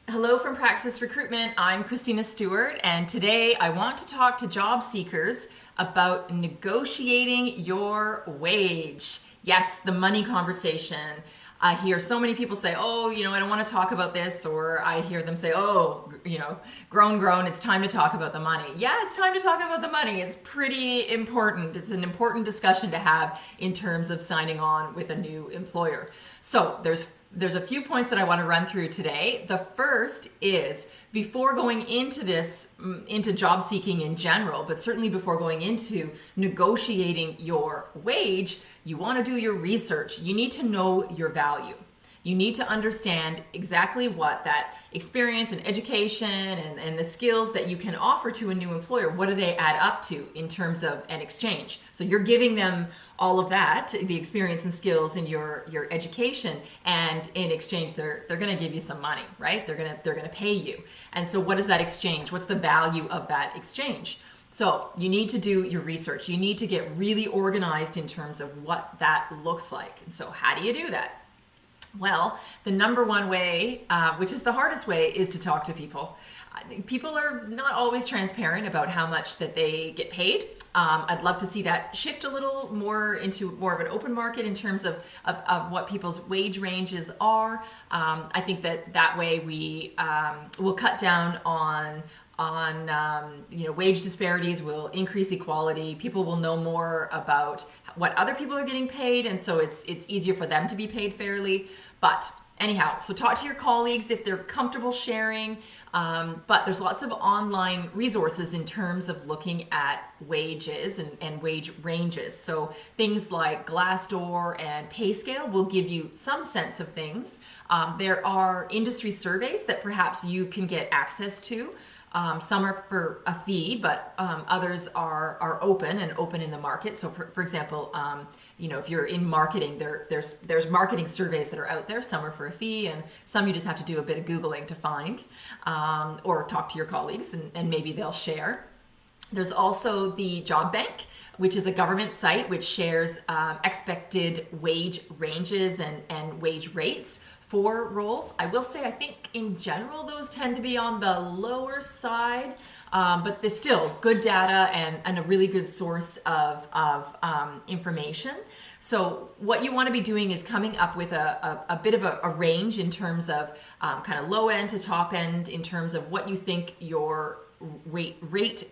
Hello from Praxis Recruitment. I'm Christina Stewart, and today I want to talk to job seekers about negotiating your wage. Yes, the money conversation. I hear so many people say, oh, I don't want to talk about this, or I hear them say, oh, grown, it's time to talk about the money. Yeah, it's time to talk about the money. It's pretty important. It's an important discussion to have in terms of signing on with a new employer. So there's a few points that I want to run through today. The first is before going into into job seeking in general, but certainly before going into negotiating your wage, you want to do your research. You need to know your value. You need to understand exactly what that experience and education and the skills that you can offer to a new employer, what do they add up to in terms of an exchange? So you're giving them all of that, the experience and skills in your education, and in exchange they're going to give you some money, right? They're going to pay you. And so what is that exchange? What's the value of that exchange? So you need to do your research. You need to get really organized in terms of what that looks like. And so how do you do that? Well, the number one way, which is the hardest way, is to talk to people. People are not always transparent about how much that they get paid. I'd love to see that shift a little more into more of an open market in terms of what people's wage ranges are. I think that way we will cut down on wage disparities, will increase equality. People will know more about what other people are getting paid, and so it's easier for them to be paid fairly. But anyhow, so talk to your colleagues if they're comfortable sharing. But there's lots of online resources in terms of looking at wages and wage ranges. So things like Glassdoor and PayScale will give you some sense of things. There are industry surveys that perhaps you can get access to. Some are for a fee, but others are open in the market. So, for example, if you're in marketing, there's marketing surveys that are out there. Some are for a fee, and some you just have to do a bit of Googling to find, or talk to your colleagues, and maybe they'll share. There's also the Job Bank, which is a government site which shares expected wage ranges and wage rates for roles. I will say, I think in general, those tend to be on the lower side, but there's still good data and a really good source of information. So what you want to be doing is coming up with a bit of a range in terms of kind of low end to top end in terms of what you think your rate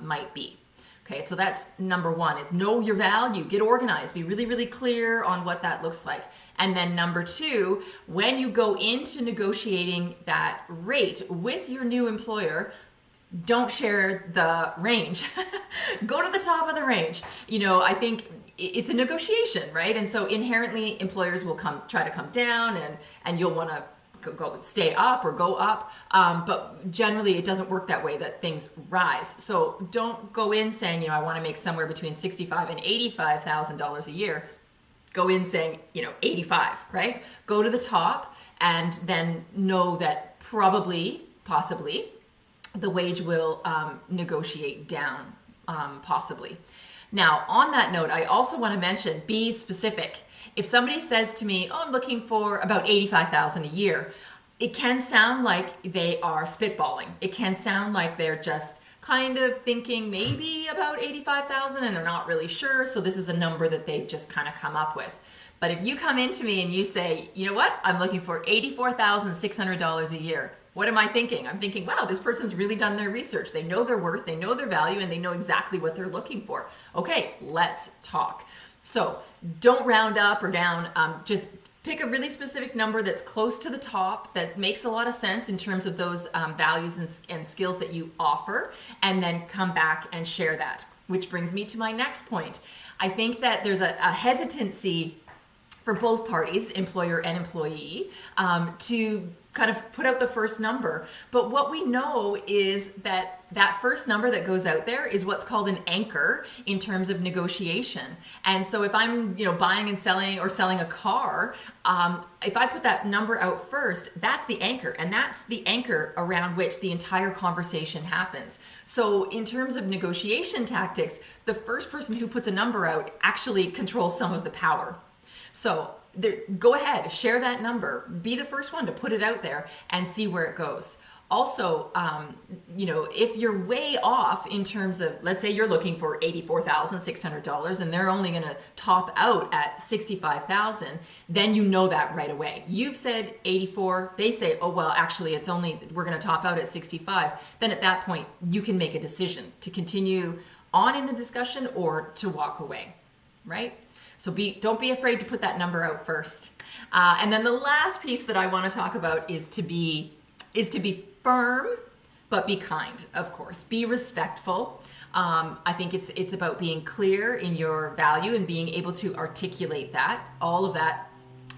might be. Okay, so that's number one, is know your value, get organized, be really, really clear on what that looks like. And then number two, when you go into negotiating that rate with your new employer, don't share the range. Go to the top of the range. I think it's a negotiation, right? And so inherently employers will try to come down, and you'll want to go stay up or go up, but generally it doesn't work that way, that things rise. So don't go in saying, I want to make somewhere between $65,000 and $85,000 a year. Go in saying, 85, right? Go to the top, and then know that possibly, the wage will negotiate down, possibly. Now, on that note, I also want to mention, be specific. If somebody says to me, I'm looking for about $85,000 a year, it can sound like they are spitballing. It can sound like they're just kind of thinking maybe about $85,000 and they're not really sure. So this is a number that they've just kind of come up with. But if you come into me and you say, you know what, I'm looking for $84,600 a year. What am I thinking? I'm thinking, wow, this person's really done their research. They know their worth, they know their value, and they know exactly what they're looking for. Okay, let's talk. So don't round up or down. Just pick a really specific number that's close to the top, that makes a lot of sense in terms of those values and skills that you offer, and then come back and share that. Which brings me to my next point. I think that there's a hesitancy for both parties, employer and employee, to kind of put out the first number. But what we know is that first number that goes out there is what's called an anchor in terms of negotiation. And so if I'm, buying and selling or selling a car, if I put that number out first, that's the anchor, and that's the anchor around which the entire conversation happens. So in terms of negotiation tactics, the first person who puts a number out actually controls some of the power. So go ahead, share that number. Be the first one to put it out there and see where it goes. Also, if you're way off in terms of, let's say you're looking for $84,600 and they're only going to top out at $65,000, then you know that right away. You've said 84, they say, oh, well, actually, we're going to top out at 65. Then at that point, you can make a decision to continue on in the discussion or to walk away, right? So don't be afraid to put that number out first. And then the last piece that I want to talk about is to be firm, but be kind, of course. Be respectful. I think it's about being clear in your value and being able to articulate that, all of that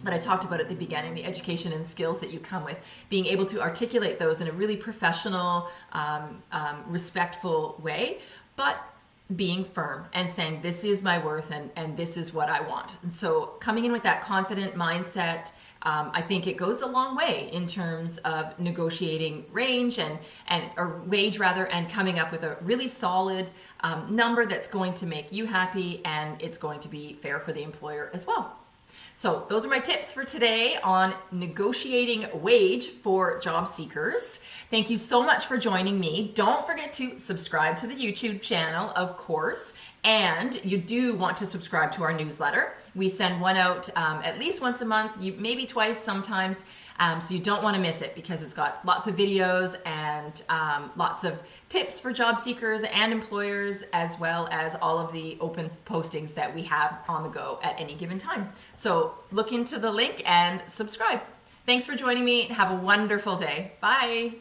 I talked about at the beginning, the education and skills that you come with, being able to articulate those in a really professional, respectful way, but being firm and saying, this is my worth and this is what I want. And so coming in with that confident mindset, I think it goes a long way in terms of negotiating range or wage rather, and coming up with a really solid number that's going to make you happy and it's going to be fair for the employer as well. So those are my tips for today on negotiating wage for job seekers. Thank you so much for joining me. Don't forget to subscribe to the YouTube channel, of course, and you do want to subscribe to our newsletter. We send one out at least once a month, maybe twice sometimes, so you don't want to miss it because it's got lots of videos and lots of tips for job seekers and employers, as well as all of the open postings that we have on the go at any given time. So look into the link and subscribe. Thanks for joining me. Have a wonderful day. Bye.